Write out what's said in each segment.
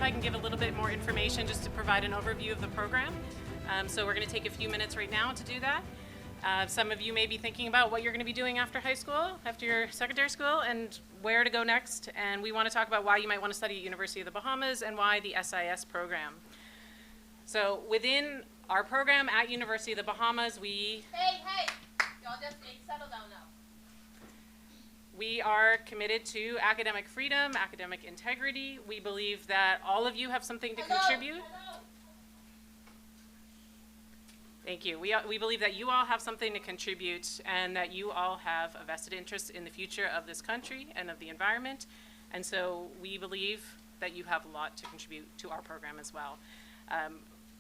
I can give a little bit more information just to provide an overview of the program. So we're going to take a few minutes right now to do that. Some of you may be thinking about what you're going to be doing after high school, after your secondary school, and where to go next. And we want to talk about why you might want to study at University of the Bahamas and why the SIS program. So within our program at University of the Bahamas, Hey, y'all just settle down now. We are committed to academic freedom, academic integrity. We believe that all of you have something to contribute. Hello. Thank you. We believe that you all have something to contribute and that you all have a vested interest in the future of this country and of the environment. And so we believe that you have a lot to contribute to our program as well.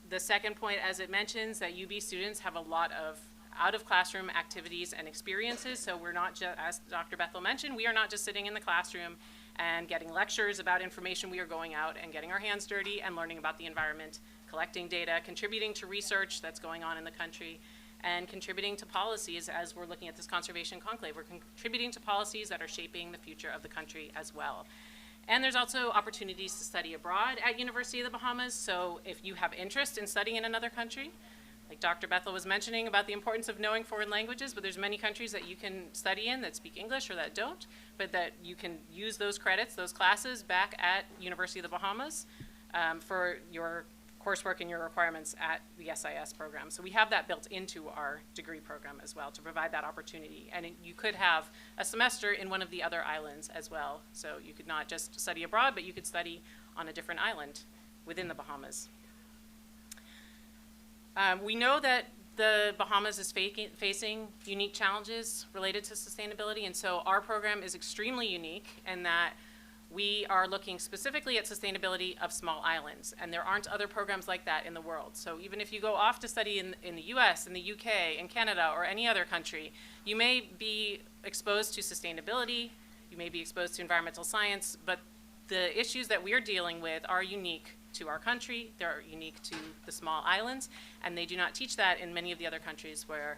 The second point, as it mentions, that UB students have a lot of out-of-classroom activities and experiences. So we're not just, as Dr. Bethel mentioned, we are not just sitting in the classroom and getting lectures about information. We are going out and getting our hands dirty and learning about the environment, collecting data, contributing to research that's going on in the country, and contributing to policies as we're looking at this conservation conclave. We're contributing to policies that are shaping the future of the country as well. And there's also opportunities to study abroad at University of the Bahamas. So if you have interest in studying in another country, like Dr. Bethel was mentioning about the importance of knowing foreign languages, but there's many countries that you can study in that speak English or that don't, but that you can use those credits, those classes back at University of the Bahamas for your coursework and your requirements at the SIS program. So we have that built into our degree program as well to provide that opportunity. And you could have a semester in one of the other islands as well. So you could not just study abroad, but you could study on a different island within the Bahamas. We know that the Bahamas is facing unique challenges related to sustainability, and so our program is extremely unique in that we are looking specifically at sustainability of small islands, and there aren't other programs like that in the world. So even if you go off to study in the US, in the UK, in Canada, or any other country, you may be exposed to sustainability, you may be exposed to environmental science, but the issues that we're dealing with are unique to our country, they're unique to the small islands, and they do not teach that in many of the other countries where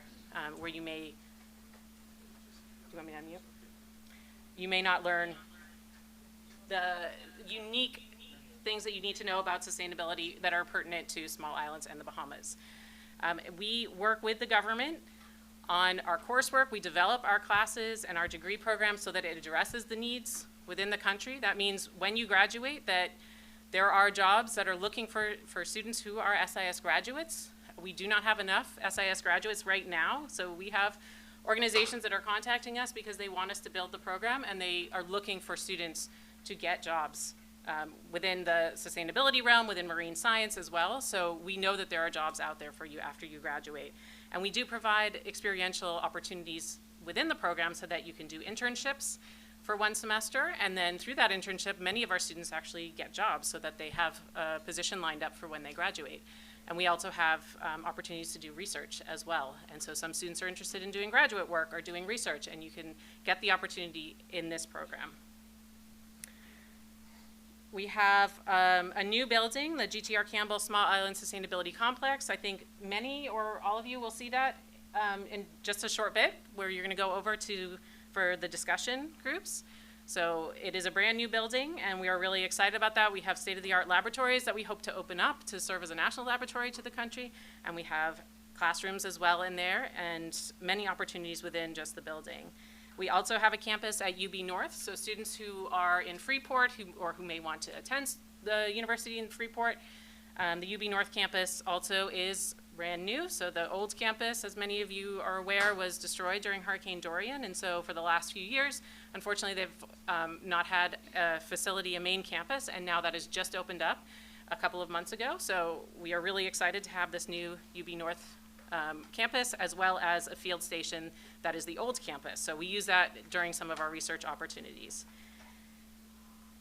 you may, do you want me to unmute? You may not learn the unique things that you need to know about sustainability that are pertinent to small islands and the Bahamas. We work with the government on our coursework. We develop our classes and our degree program so that it addresses the needs within the country. That means when you graduate that there are jobs that are looking for students who are SIS graduates. We do not have enough SIS graduates right now, so we have organizations that are contacting us because they want us to build the program and they are looking for students to get jobs within the sustainability realm, within marine science as well. So we know that there are jobs out there for you after you graduate. And we do provide experiential opportunities within the program so that you can do internships for one semester, and then through that internship, many of our students actually get jobs so that they have a position lined up for when they graduate. And we also have opportunities to do research as well. And so some students are interested in doing graduate work or doing research, and you can get the opportunity in this program. We have a new building, the GTR Campbell Small Island Sustainability Complex. I think many or all of you will see that in just a short bit, where you're gonna go over for the discussion groups. So it is a brand new building, and we are really excited about that. We have state-of-the-art laboratories that we hope to open up to serve as a national laboratory to the country, and we have classrooms as well in there, and many opportunities within just the building. We also have a campus at UB North, so students who are in Freeport or who may want to attend the university in Freeport, the UB North campus also is brand new. So the old campus, as many of you are aware, was destroyed during Hurricane Dorian, and so for the last few years, unfortunately, they've not had a facility, a main campus, and now that has just opened up a couple of months ago. So we are really excited to have this new UB North campus, as well as a field station that is the old campus. So we use that during some of our research opportunities.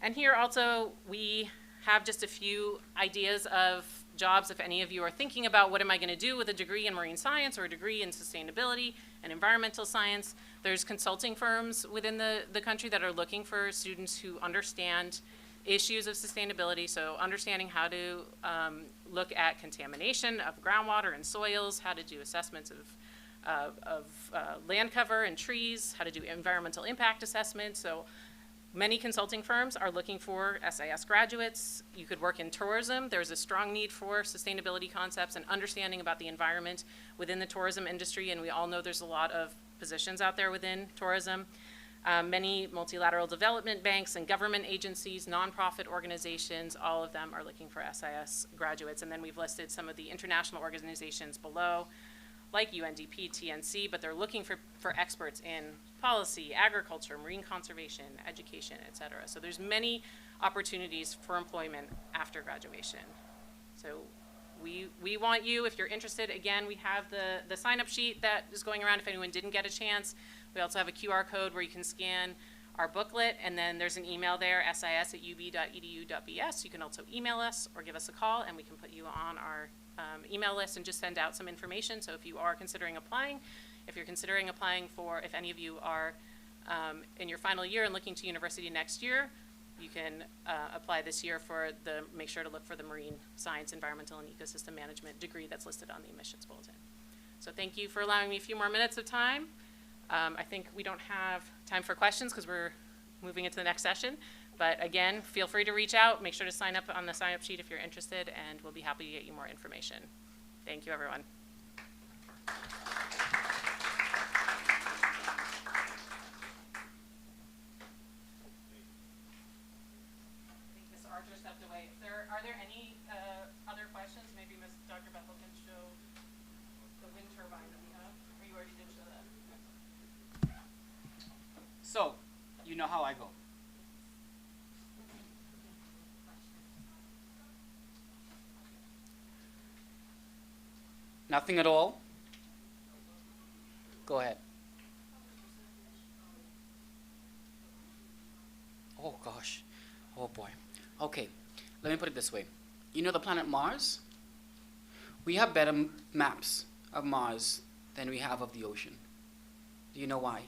And here also, we have just a few ideas of jobs if any of you are thinking about what am I going to do with a degree in marine science or a degree in sustainability and environmental science. There's consulting firms within the country that are looking for students who understand issues of sustainability, so understanding how to look at contamination of groundwater and soils, how to do assessments of land cover and trees, how to do environmental impact assessments. So Many consulting firms are looking for SIS graduates. You could work in tourism. There's a strong need for sustainability concepts and understanding about the environment within the tourism industry, and we all know there's a lot of positions out there within tourism. Many multilateral development banks and government agencies, nonprofit organizations, all of them are looking for SIS graduates. And then we've listed some of the international organizations below, like UNDP, TNC, but they're looking for experts in policy, agriculture, marine conservation, education, et cetera. So there's many opportunities for employment after graduation. So we want you, if you're interested, again, we have the sign-up sheet that is going around if anyone didn't get a chance. We also have a QR code where you can scan our booklet, and then there's an email there, sis@ub.edu.bs. You can also email us or give us a call, and we can put you on our email list and just send out some information. So if you are considering applying, if you're considering applying for, if any of you are in your final year and looking to university next year, you can apply this year for make sure to look for the Marine Science, Environmental, and Ecosystem Management degree that's listed on the admissions bulletin. So thank you for allowing me a few more minutes of time. I think we don't have time for questions because we're moving into the next session. But again, feel free to reach out. Make sure to sign up on the sign-up sheet if you're interested, and we'll be happy to get you more information. Thank you, everyone. Are there any other questions? Maybe Dr. Bethel can show the wind turbine that we have. Or you already did show that? So, you know how I go. Nothing at all? Go ahead. Oh gosh. Oh boy. Okay. Let me put it this way. You know the planet Mars? We have better maps of Mars than we have of the ocean. Do you know why?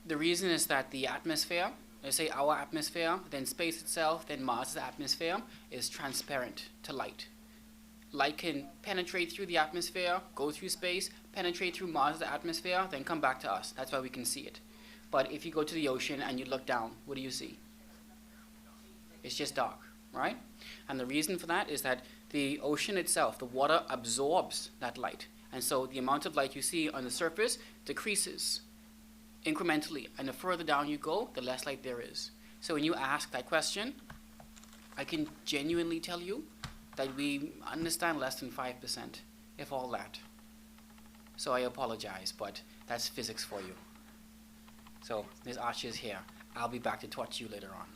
The reason is that the atmosphere, let's say our atmosphere, then space itself, then Mars' atmosphere, is transparent to light. Light can penetrate through the atmosphere, go through space, penetrate through Mars' atmosphere, then come back to us. That's why we can see it. But if you go to the ocean and you look down, what do you see? It's just dark, right? And the reason for that is that the ocean itself, the water absorbs that light. And so the amount of light you see on the surface decreases incrementally. And the further down you go, the less light there is. So when you ask that question, I can genuinely tell you that we understand less than 5%, if all that. So I apologize, but that's physics for you. So Ms. Archer is here. I'll be back to touch you later on.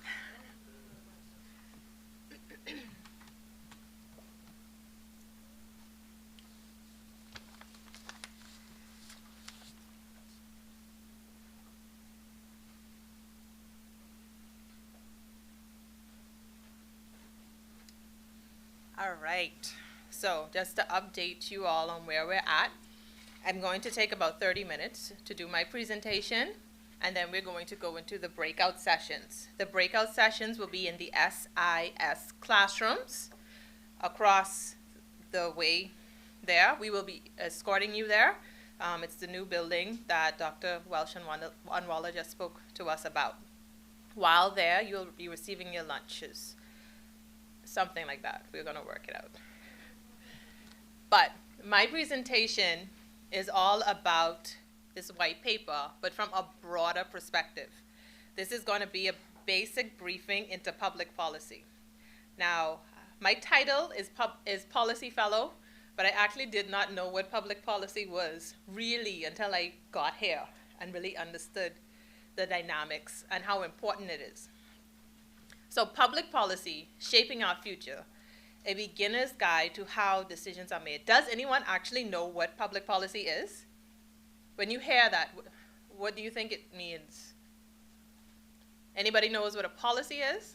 All right, so just to update you all on where we're at, I'm going to take about 30 minutes to do my presentation, and then we're going to go into the breakout sessions. The breakout sessions will be in the SIS classrooms across the way there. We will be escorting you there. It's the new building that Dr. Welsh and Wanwala just spoke to us about. While there, you'll be receiving your lunches. Something like that. We're going to work it out. But my presentation is all about this white paper, but from a broader perspective. This is going to be a basic briefing into public policy. Now, my title is Policy Fellow, but I actually did not know what public policy was really until I got here and really understood the dynamics and how important it is. So public policy, shaping our future, a beginner's guide to how decisions are made. Does anyone actually know what public policy is? When you hear that, what do you think it means? Anybody knows what a policy is?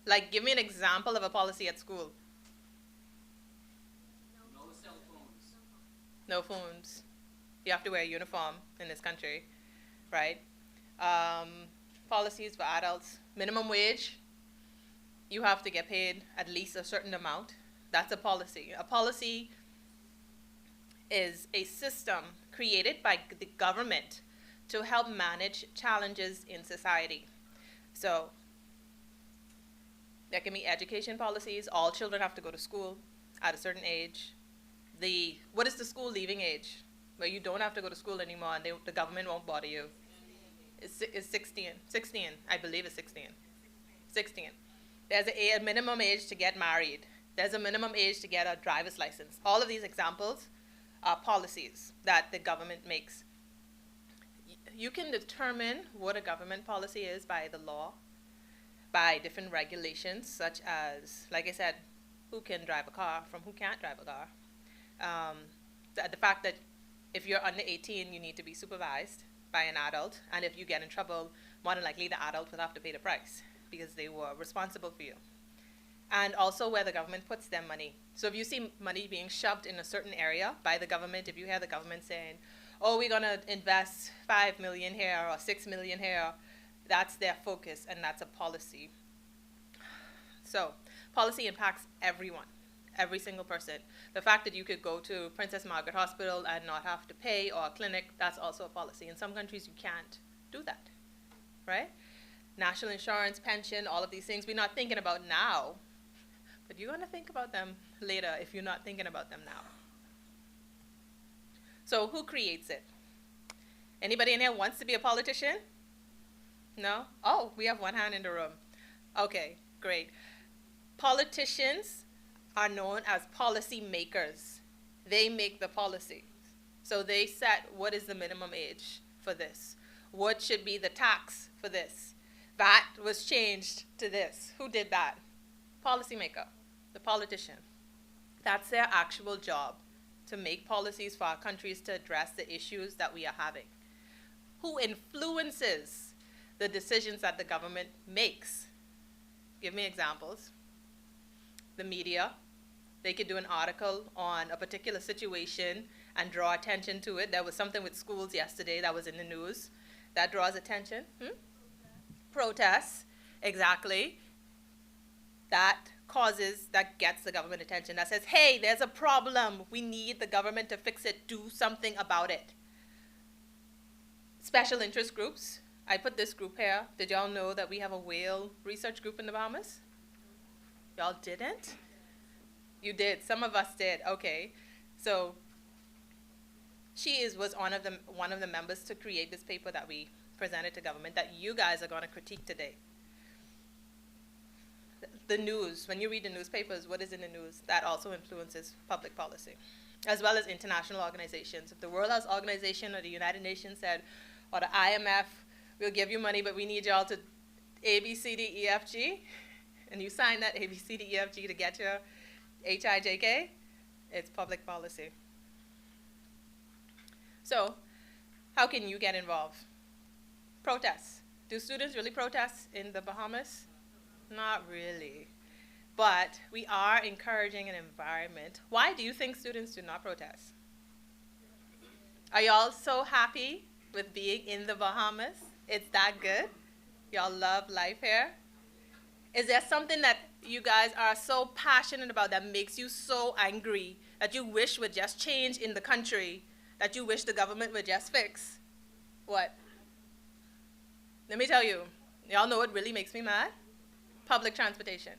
Like, give me an example of a policy at school. No cell phones. No phones. You have to wear a uniform in this country, right? Policies for adults. Minimum wage, you have to get paid at least a certain amount. That's a policy. A policy is a system created by the government to help manage challenges in society. So there can be education policies. All children have to go to school at a certain age. What is the school leaving age? Where you don't have to go to school anymore and the government won't bother you. It's 16. 16, I believe it's 16. 16. There's a minimum age to get married. There's a minimum age to get a driver's license. All of these examples are policies that the government makes. You can determine what a government policy is by the law, by different regulations, such as, like I said, who can drive a car from who can't drive a car. The fact that if you're under 18, you need to be supervised by an adult, and if you get in trouble, more than likely the adult will have to pay the price because they were responsible for you. And also where the government puts their money. So if you see money being shoved in a certain area by the government, if you hear the government saying, oh, we're going to invest 5 million here or 6 million here, that's their focus and that's a policy. So policy impacts everyone, every single person. The fact that you could go to Princess Margaret Hospital and not have to pay, or a clinic, that's also a policy. In some countries you can't do that, right? National insurance, pension, all of these things we're not thinking about now, but you're going to think about them later if you're not thinking about them now. So who creates it? Anybody in here wants to be a politician? No? Oh, we have one hand in the room. Okay, great. Politicians are known as policy makers. They make the policy. So they set what is the minimum age for this. What should be the tax for this? VAT was changed to this. Who did that? Policymaker, the politician. That's their actual job, to make policies for our countries to address the issues that we are having. Who influences the decisions that the government makes? Give me examples. The media. They could do an article on a particular situation and draw attention to it. There was something with schools yesterday that was in the news that draws attention. Protests, exactly. That gets the government attention. That says, hey, there's a problem. We need the government to fix it. Do something about it. Special interest groups. I put this group here. Did y'all know that we have a whale research group in the Bahamas? Y'all didn't? You did. Some of us did. Okay. So she was one of the members to create this paper that we presented to government that you guys are going to critique today. The news, when you read the newspapers, what is in the news? That also influences public policy, as well as international organizations. If the World Health Organization or the United Nations said, or the IMF, we'll give you money, but we need y'all to A, B, C, D, E, F, G, and you sign that A, B, C, D, E, F, G to get your HIJK, it's public policy. So, how can you get involved? Protests. Do students really protest in the Bahamas? Not really. But we are encouraging an environment. Why do you think students do not protest? Are y'all so happy with being in the Bahamas? It's that good? Y'all love life here? Is there something that you guys are so passionate about that makes you so angry that you wish would just change in the country, that you wish the government would just fix? What? Let me tell you. Y'all know what really makes me mad? Public transportation.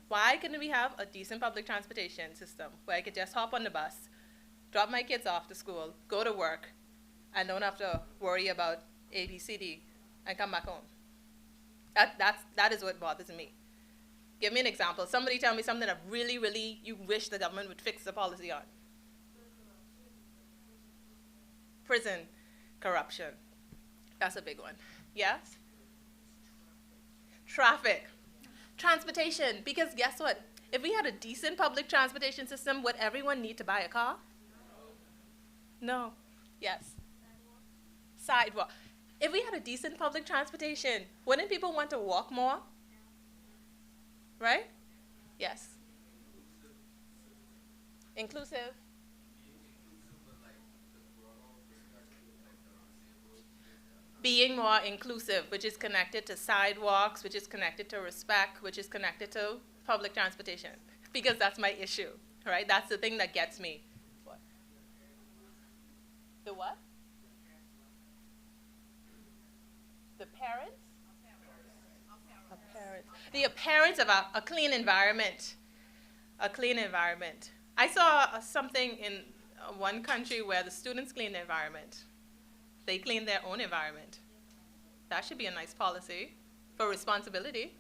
Why couldn't we have a decent public transportation system where I could just hop on the bus, drop my kids off to school, go to work, and don't have to worry about A, B, C, D, and come back home? That is what bothers me. Give me an example. Somebody tell me something that really, really you wish the government would fix the policy on. Prison corruption. That's a big one. Yes? Traffic. Transportation. Because guess what? If we had a decent public transportation system, would everyone need to buy a car? No. Yes. Sidewalk. If we had a decent public transportation, wouldn't people want to walk more? Right? Yes. Inclusive. Being more inclusive, which is connected to sidewalks, which is connected to respect, which is connected to public transportation. Because that's my issue, right? That's the thing that gets me. What? The what? The parents? The appearance of a clean environment. A clean environment. I saw something in one country where the students clean the environment. They clean their own environment. That should be a nice policy for responsibility.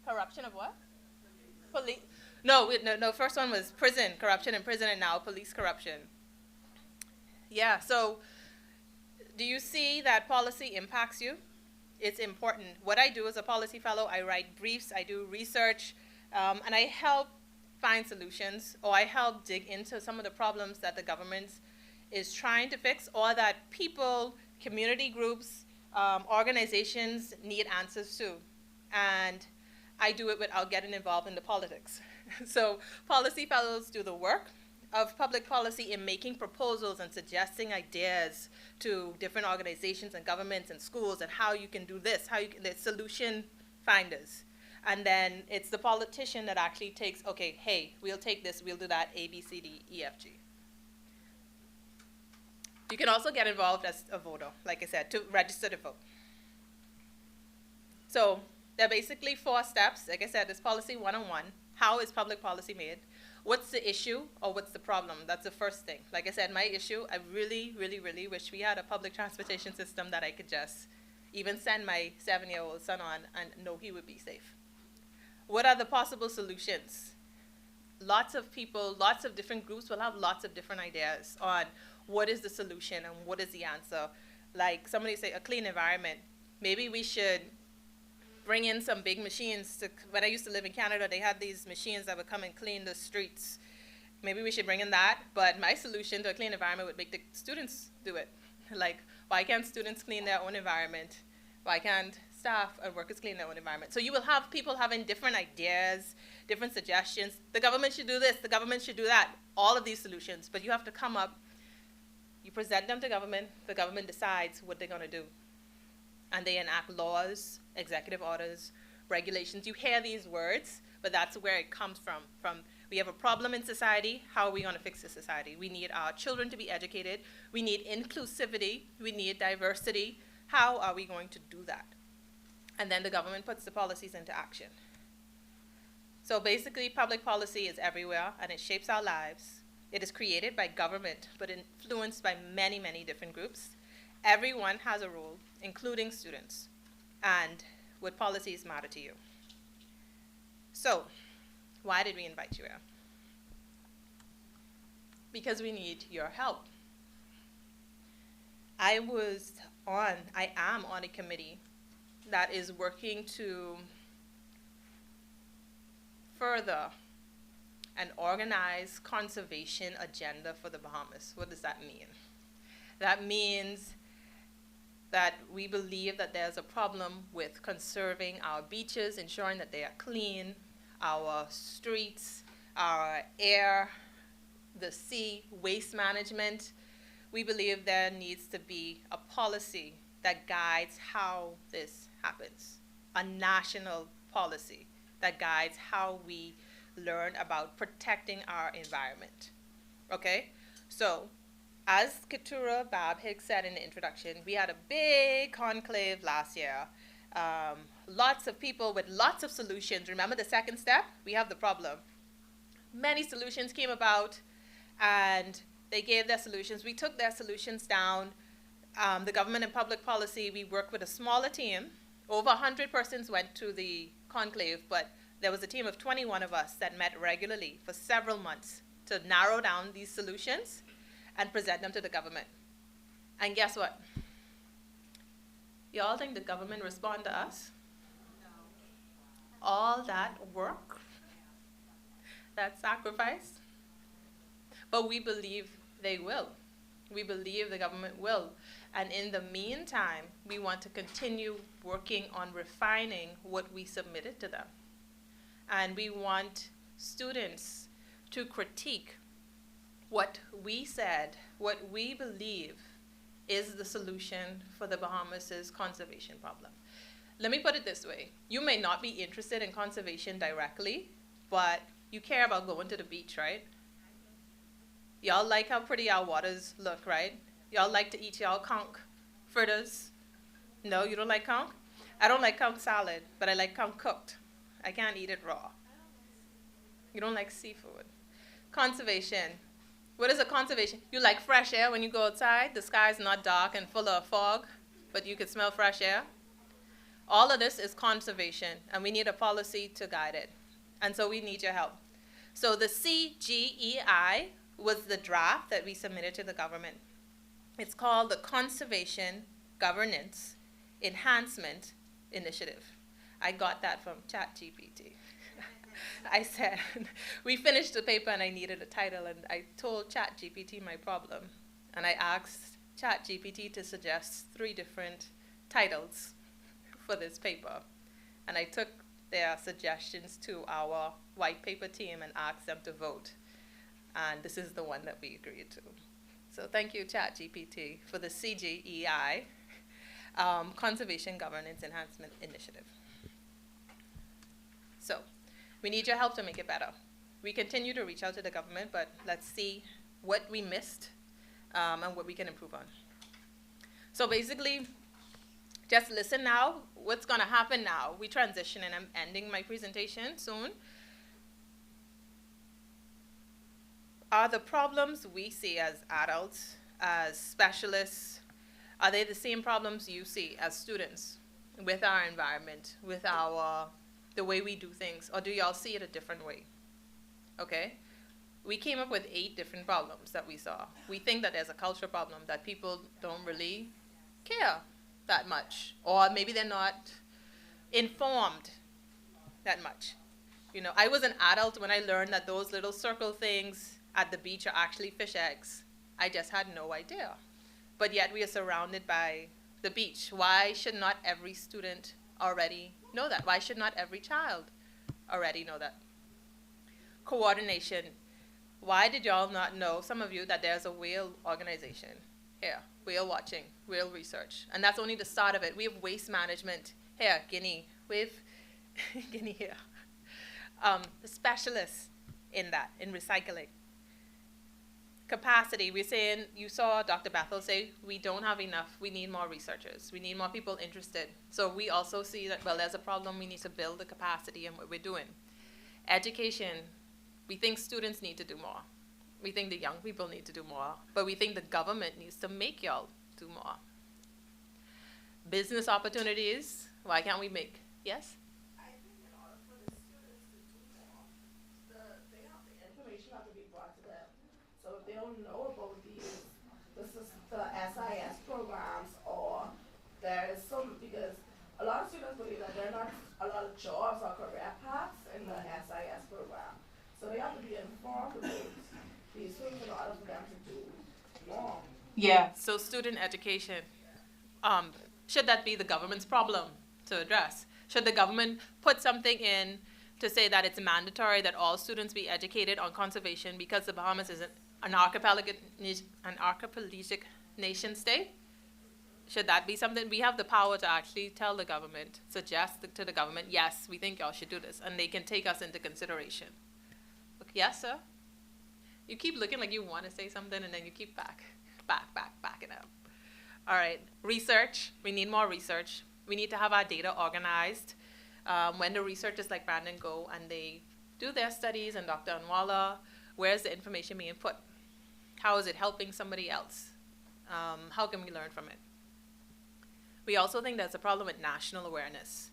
Corruption of what? Police. No, first one was prison, corruption in prison, and now police corruption. Yeah, so do you see that policy impacts you? It's important. What I do as a policy fellow, I write briefs, I do research, and I help find solutions, or I help dig into some of the problems that the government is trying to fix, or that people, community groups, organizations need answers to. And I do it without getting involved in the politics. So policy fellows do the work of public policy in making proposals and suggesting ideas to different organizations and governments and schools and how you can do this, how you can, the solution finders. And then it's the politician that actually takes, okay, hey, we'll take this, we'll do that, A, B, C, D, E, F, G. You can also get involved as a voter, like I said, to register to vote. So there are basically 4 steps. Like I said, there's policy 101. How is public policy made? What's the issue or what's the problem? That's the first thing. Like I said, my issue, I really, really, really wish we had a public transportation system that I could just even send my 7-year-old son on and know he would be safe. What are the possible solutions? Lots of people, lots of different groups will have lots of different ideas on what is the solution and what is the answer. Like somebody say a clean environment. Maybe we should bring in some big machines. When I used to live in Canada, they had these machines that would come and clean the streets. Maybe we should bring in that, but my solution to a clean environment would make the students do it. Like, why can't students clean their own environment? Why can't staff and workers clean their own environment? So you will have people having different ideas, different suggestions. The government should do this, the government should do that, all of these solutions, but you have to come up, you present them to government, the government decides what they're gonna do. And they enact laws, executive orders, regulations. You hear these words, but that's where it comes from. We have a problem in society, how are we gonna fix the society? We need our children to be educated, we need inclusivity, we need diversity. How are we going to do that? And then the government puts the policies into action. So basically, public policy is everywhere and it shapes our lives. It is created by government, but influenced by many, many different groups. Everyone has a role, including students, and what policies matter to you. So, why did we invite you here? Because we need your help. I am on a committee that is working to further an organized conservation agenda for the Bahamas. What does that mean? That means that we believe that there's a problem with conserving our beaches, ensuring that they are clean, our streets, our air, the sea, waste management. We believe there needs to be a policy that guides how this happens, a national policy that guides how we learn about protecting our environment. Okay? So, as Keturah Bab Hicks said in the introduction, we had a big conclave last year. Lots of people with lots of solutions. Remember the second step? We have the problem. Many solutions came about, and they gave their solutions. We took their solutions down. The government and public policy, we worked with a smaller team. Over 100 persons went to the conclave, but there was a team of 21 of us that met regularly for several months to narrow down these solutions and present them to the government. And guess what? Y'all think the government respond to us? No. All that work, that sacrifice, but we believe they will. We believe the government will. And in the meantime, we want to continue working on refining what we submitted to them. And we want students to critique what we said, what we believe is the solution for the Bahamas' conservation problem. Let me put it this way. You may not be interested in conservation directly, but you care about going to the beach, right? Y'all like how pretty our waters look, right? Y'all like to eat y'all conch Fritters? No, you don't like conch? I don't like conch salad, but I like conch cooked. I can't eat it raw. You don't like seafood. Conservation. What is a conservation? You like fresh air when you go outside? The sky is not dark and full of fog, but you can smell fresh air? All of this is conservation, and we need a policy to guide it. And so we need your help. So the CGEI was the draft that we submitted to the government. It's called the Conservation Governance Enhancement Initiative. I got that from ChatGPT. I said, we finished the paper and I needed a title, and I told ChatGPT my problem. And I asked ChatGPT to suggest 3 different titles for this paper. And I took their suggestions to our white paper team and asked them to vote. And this is the one that we agreed to. So thank you, ChatGPT, for the CGEI, Conservation Governance Enhancement Initiative. So we need your help to make it better. We continue to reach out to the government, but let's see what we missed and what we can improve on. So basically, just listen now. What's going to happen now? We transition, and I'm ending my presentation soon. Are the problems we see as adults, as specialists, are they the same problems you see as students with our environment, with the way we do things, or do y'all see it a different way? Okay? We came up with 8 different problems that we saw. We think that there's a cultural problem, that people don't really care that much, or maybe they're not informed that much. You know, I was an adult when I learned that those little circle things at the beach are actually fish eggs. I just had no idea. But yet we are surrounded by the beach. Why should not every student already know that? Why should not every child already know that? Coordination. Why did y'all not know, some of you, that there's a whale organization here? Whale watching, whale research. And that's only the start of it. We have waste management here, Guinea. We have Guinea here. The specialists in that, in recycling. Capacity, we're saying, you saw Dr. Bethel say, we don't have enough, we need more researchers, we need more people interested. So we also see that, well, there's a problem, we need to build the capacity in what we're doing. Education, we think students need to do more. We think the young people need to do more, but we think the government needs to make y'all do more. Business opportunities, why can't we make, yes? I think in order for the students to do more, the information have to be brought to them. So if they don't know about the SIS programs, or there is some, because a lot of students believe that there are not a lot of jobs or career paths in the SIS program. So they have to be informed about these things in order for them to do more. Yeah, so student education, should that be the government's problem to address? Should the government put something in to say that it's mandatory that all students be educated on conservation because the Bahamas is an archipelagic nation state? Should that be something? We have the power to actually tell the government, suggest to the government, yes, we think y'all should do this, and they can take us into consideration. Okay, yes, sir? You keep looking like you want to say something, and then you keep backing up. All right, research. We need more research. We need to have our data organized. When the researchers like Brandon go and they do their studies, and Dr. Anwala, where's the information being put? How is it helping somebody else? How can we learn from it? We also think there's a problem with national awareness.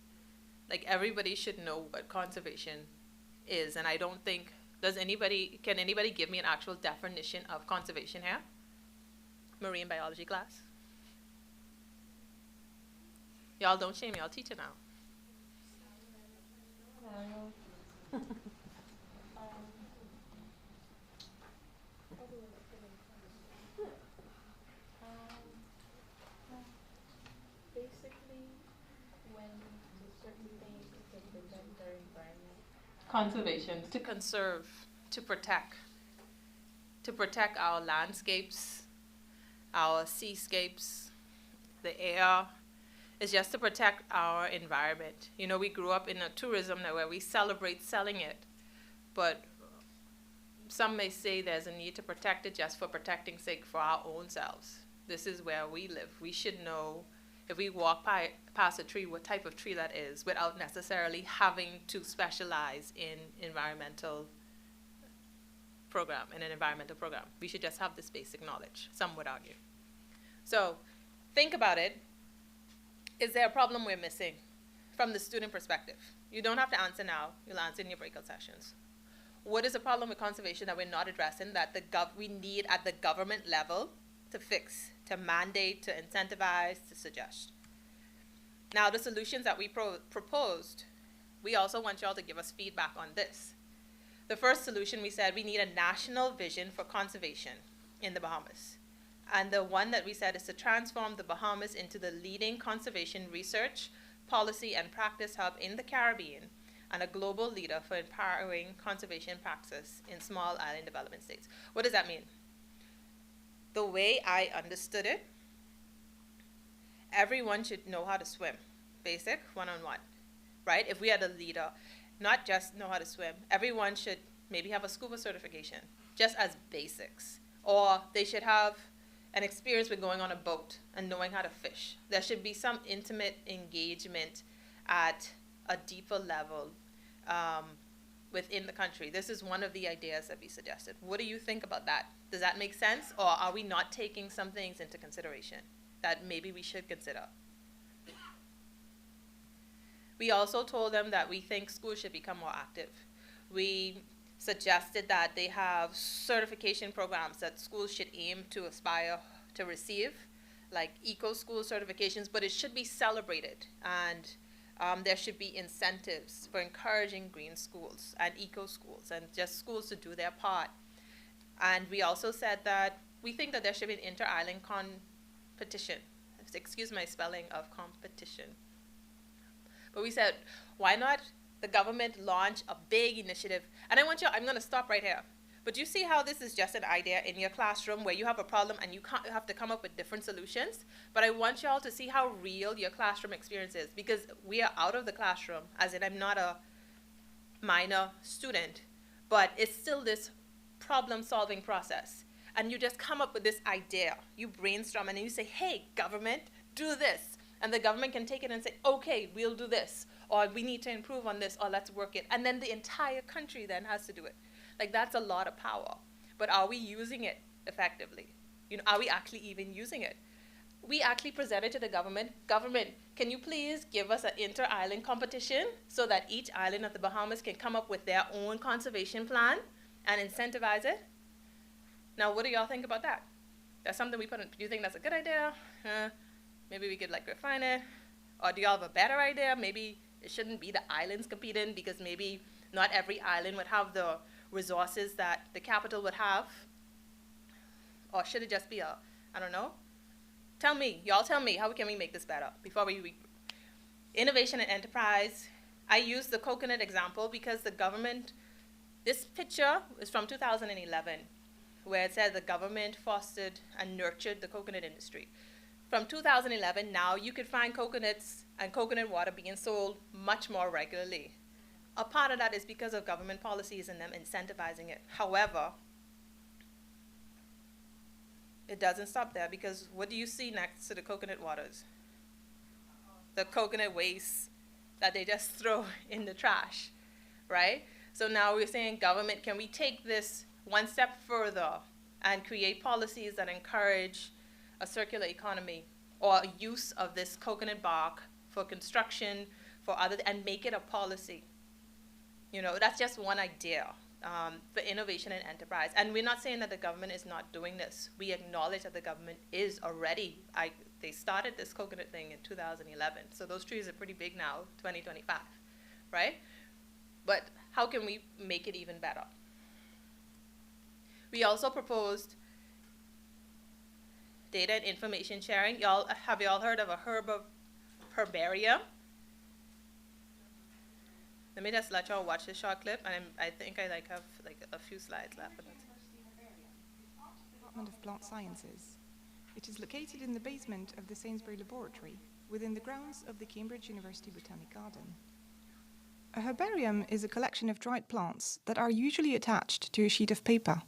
Like, everybody should know what conservation is, and I don't think, can anybody give me an actual definition of conservation here? Marine biology class? Y'all don't shame me, I'll teach it now. Basically, when certain things can protect their environment. Conservation, to conserve, to protect our landscapes, our seascapes, the air. It's just to protect our environment. You know, we grew up in a tourism where we celebrate selling it, but some may say there's a need to protect it just for protecting sake for our own selves. This is where we live. We should know if we walk past a tree, what type of tree that is, without necessarily having to specialize in an environmental program. We should just have this basic knowledge, some would argue. So think about it. Is there a problem we're missing from the student perspective? You don't have to answer now. You'll answer in your breakout sessions. What is the problem with conservation that we're not addressing that we need at the government level to fix, to mandate, to incentivize, to suggest? Now, the solutions that we proposed, we also want y'all to give us feedback on this. The first solution, we said we need a national vision for conservation in the Bahamas. And the one that we said is to transform the Bahamas into the leading conservation research, policy, and practice hub in the Caribbean, and a global leader for empowering conservation practice in small island development states. What does that mean? The way I understood it, everyone should know how to swim, basic, one-on-one, right? If we had a leader, not just know how to swim, everyone should maybe have a scuba certification, just as basics. Or they should have an experience with going on a boat and knowing how to fish. There should be some intimate engagement at a deeper level within the country. This is one of the ideas that we suggested. What do you think about that? Does that make sense? Or are we not taking some things into consideration that maybe we should consider? We also told them that we think schools should become more active. We suggested that they have certification programs that schools should aim to aspire to receive, like eco-school certifications, but it should be celebrated, and there should be incentives for encouraging green schools and eco-schools and just schools to do their part. And we also said that we think that there should be an inter-island competition. Excuse my spelling of competition. But we said, why not the government launch a big initiative? And I'm going to stop right here. But you see how this is just an idea in your classroom where you have a problem and you have to come up with different solutions? But I want y'all to see how real your classroom experience is, because we are out of the classroom, as in I'm not a minor student, but it's still this problem-solving process. And you just come up with this idea. You brainstorm and then you say, hey, government, do this. And the government can take it and say, okay, we'll do this, or we need to improve on this, or let's work it. And then the entire country then has to do it. Like, that's a lot of power. But are we using it effectively? You know, are we actually even using it? We actually presented to the government, can you please give us an inter-island competition so that each island of the Bahamas can come up with their own conservation plan and incentivize it? Now, what do y'all think about that? That's something we put in. Do you think that's a good idea? Maybe we could refine it. Or do y'all have a better idea? Maybe it shouldn't be the islands competing, because maybe not every island would have the resources that the capital would have. Or should it just be I don't know. Tell me, how can we make this better before we innovation and enterprise. I use the coconut example because the government, this picture is from 2011, where it said the government fostered and nurtured the coconut industry. From 2011, now you could find coconuts and coconut water being sold much more regularly. A part of that is because of government policies and them incentivizing it. However, it doesn't stop there, because what do you see next to the coconut waters? The coconut waste that they just throw in the trash, right? So now we're saying, government, can we take this one step further and create policies that encourage a circular economy, or use of this coconut bark for construction, for other, and make it a policy? You know, that's just one idea for innovation and enterprise. And we're not saying that the government is not doing this. We acknowledge that the government is already, they started this coconut thing in 2011. So those trees are pretty big now, 2025, right? But how can we make it even better? We also proposed data and information sharing. Have y'all heard of a herbarium? Let me just let y'all watch this short clip, and I think I have a few slides left. Department of Plant Sciences. It is located in the basement of the Sainsbury Laboratory, within the grounds of the Cambridge University Botanic Garden. A herbarium is a collection of dried plants that are usually attached to a sheet of paper.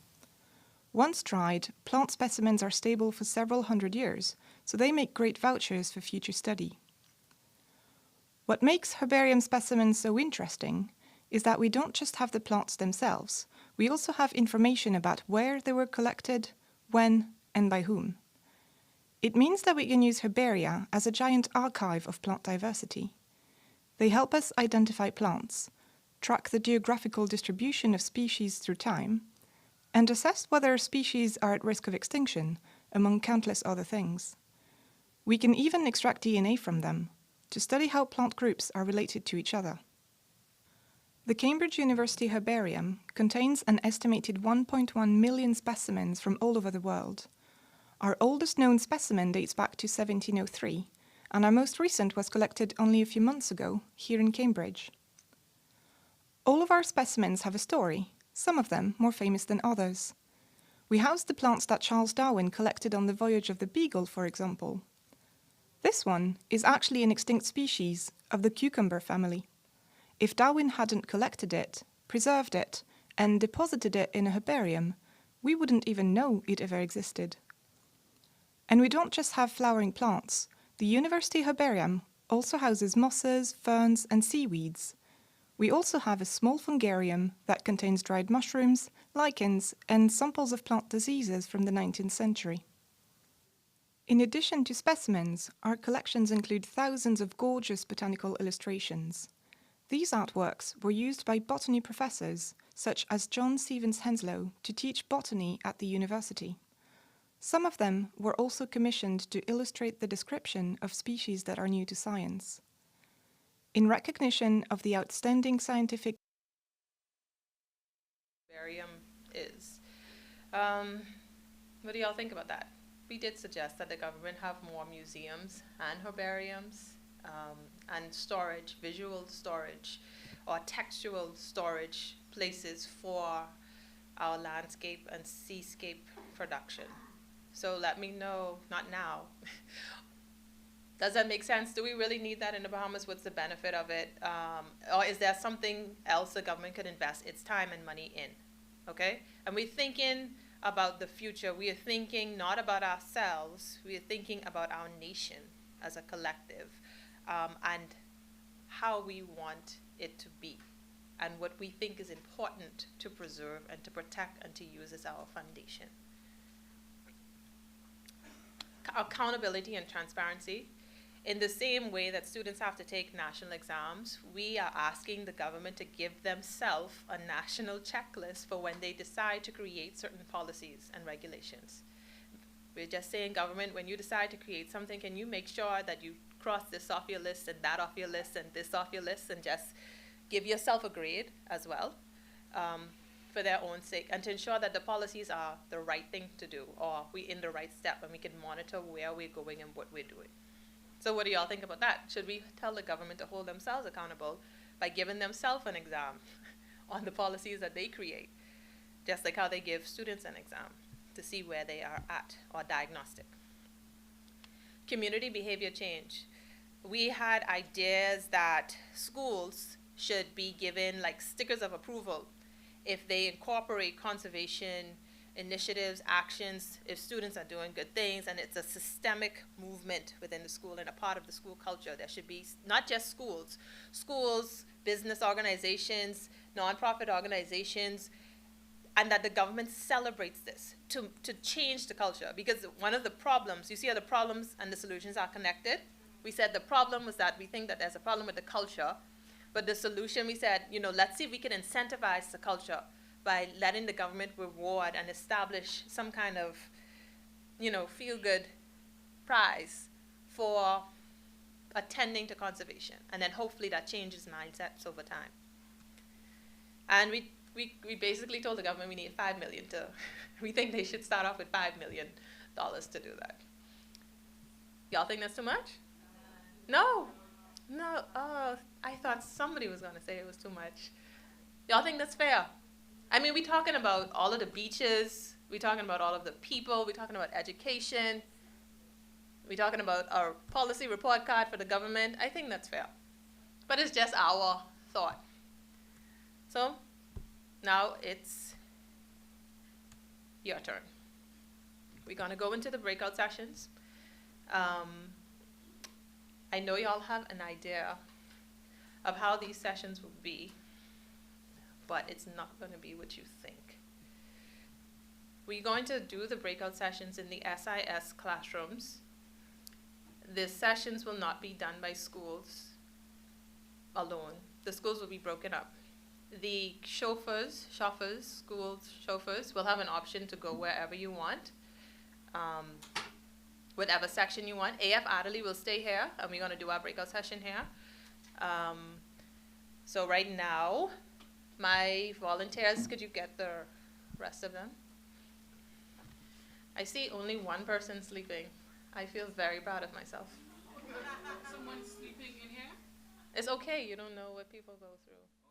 Once dried, plant specimens are stable for several hundred years, so they make great vouchers for future study. What makes herbarium specimens so interesting is that we don't just have the plants themselves, we also have information about where they were collected, when, and by whom. It means that we can use herbaria as a giant archive of plant diversity. They help us identify plants, track the geographical distribution of species through time, and assess whether species are at risk of extinction, among countless other things. We can even extract DNA from them to study how plant groups are related to each other. The Cambridge University Herbarium contains an estimated 1.1 million specimens from all over the world. Our oldest known specimen dates back to 1703, and our most recent was collected only a few months ago, here in Cambridge. All of our specimens have a story, some of them more famous than others. We house the plants that Charles Darwin collected on the voyage of the Beagle, for example. This one is actually an extinct species of the cucumber family. If Darwin hadn't collected it, preserved it, and deposited it in a herbarium, we wouldn't even know it ever existed. And we don't just have flowering plants. The University Herbarium also houses mosses, ferns, and seaweeds. We also have a small fungarium that contains dried mushrooms, lichens, and samples of plant diseases from the 19th century. In addition to specimens, our collections include thousands of gorgeous botanical illustrations. These artworks were used by botany professors, such as John Stevens Henslow, to teach botany at the university. Some of them were also commissioned to illustrate the description of species that are new to science. In recognition of the outstanding scientific Herbarium is. What do y'all think about that? We did suggest that the government have more museums and herbariums and storage, visual storage or textual storage places for our landscape and seascape production. So let me know, not now. Does that make sense? Do we really need that in the Bahamas? What's the benefit of it? Or is there something else the government could invest its time and money in? Okay? And we're thinking about the future. We are thinking not about ourselves. We are thinking about our nation as a collective and how we want it to be and what we think is important to preserve and to protect and to use as our foundation. Accountability and transparency. In the same way that students have to take national exams, we are asking the government to give themselves a national checklist for when they decide to create certain policies and regulations. We're just saying, government, when you decide to create something, can you make sure that you cross this off your list and that off your list and this off your list, and just give yourself a grade as well for their own sake, and to ensure that the policies are the right thing to do, or we're in the right step and we can monitor where we're going and what we're doing. So what do y'all think about that? Should we tell the government to hold themselves accountable by giving themselves an exam on the policies that they create, just like how they give students an exam to see where they are at, or diagnostic? Community behavior change. We had ideas that schools should be given like stickers of approval if they incorporate conservation initiatives, actions, if students are doing good things, and it's a systemic movement within the school and a part of the school culture. There should be not just schools, business organizations, nonprofit organizations, and that the government celebrates this to change the culture. Because one of the problems, you see how the problems and the solutions are connected? We said the problem was that we think that there's a problem with the culture, but the solution, we said, let's see if we can incentivize the culture by letting the government reward and establish some kind of, feel-good prize for attending to conservation. And then hopefully that changes mindsets over time. And we basically told the government we need $5 million we think they should start off with $5 million to do that. Y'all think that's too much? No. Oh, I thought somebody was going to say it was too much. Y'all think that's fair? I mean, we're talking about all of the beaches, we're talking about all of the people, we're talking about education, we're talking about our policy report card for the government. I think that's fair. But it's just our thought. So now it's your turn. We're gonna go into the breakout sessions. I know y'all have an idea of how these sessions will be, but it's not gonna be what you think. We're going to do the breakout sessions in the SIS classrooms. The sessions will not be done by schools alone. The schools will be broken up. The chauffeurs, school chauffeurs, will have an option to go wherever you want, whatever section you want. AF Adderley will stay here, and we're going to do our breakout session here. So right now, my volunteers, could you get the rest of them? I see only one person sleeping. I feel very proud of myself. Someone sleeping in here? It's okay, you don't know what people go through.